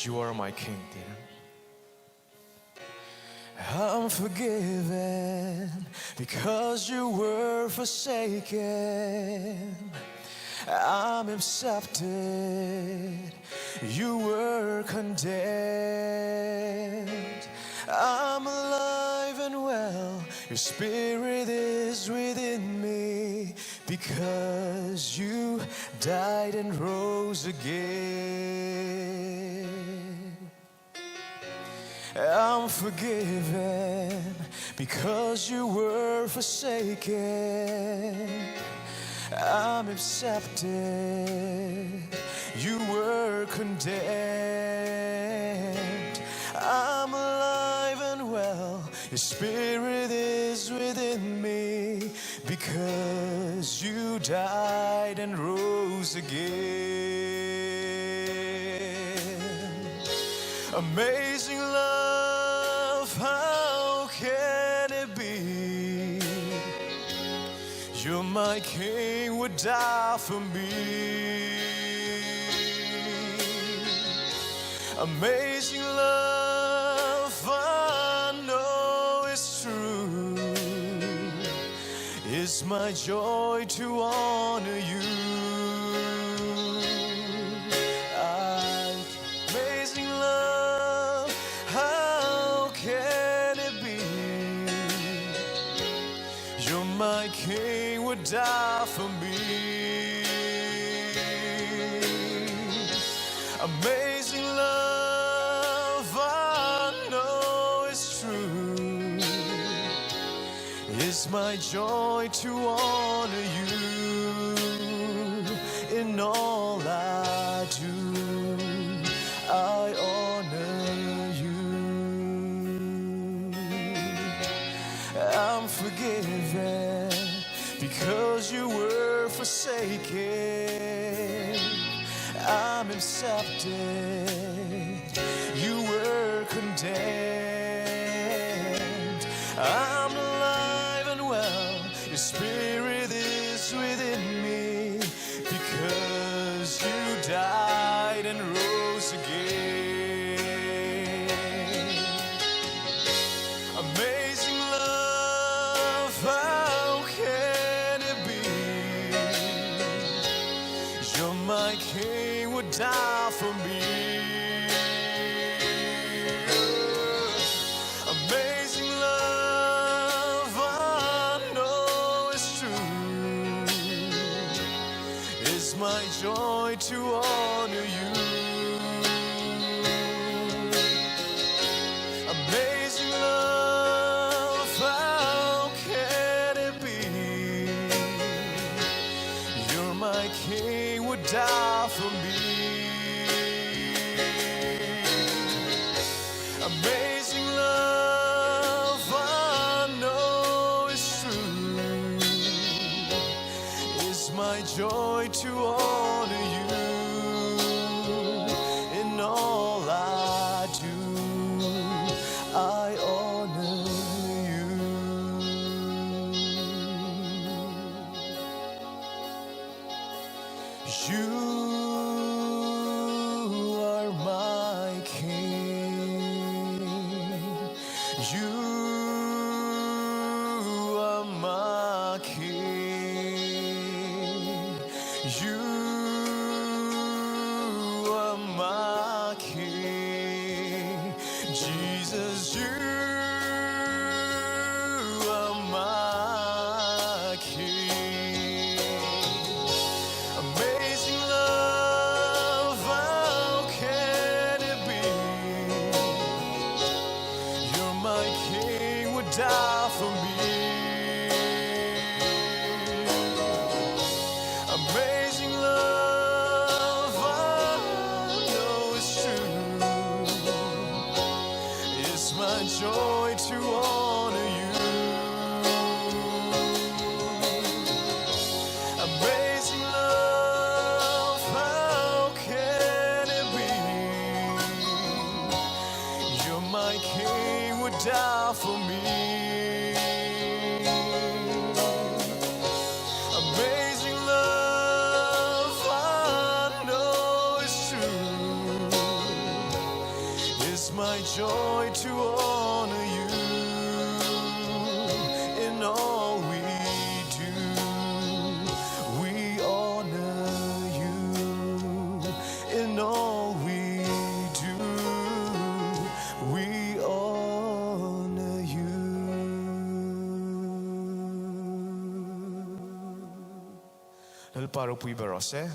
You are my King, dear. I'm forgiven because you were forsaken. I'm accepted, you were condemned. I'm alive and well, your spirit is within me, because you died and rose again. I'm forgiven because you were forsaken. I'm accepted, you were condemned. I'm alive and well, your spirit is within me, because you died and rose again. Amazing love, how can it be? You're my King, would die for me. Amazing love, I know it's true. It's my joy to honor you. Amazing love, how can it be? You're my King, would die for me. Amazing love, I know it's true. It's my joy to honor you in all I do. I honor you. I'm forgiven because you were forsaken. I'm accepted, you were condemned. I'm alive and well, your spirit is within me, because you died and rose again. Amazing love, how can it be? You're my King, would die for me. Amazing love, I know it's true. It's my joy to honor you. Amazing love, how can it be? You're my King, would die for me. Amazing love, I know it's true. It's my joy to honor you in all I do. I honor you. You are my King. You are my King. You are my King. Jesus, you are my King. Amazing love, how can it be? You're my King, would die for me. Amazing love, I know it's true. It's my joy joy to honor you in all we do. We honor you in all we do. We honor you. Nel paro pui barose.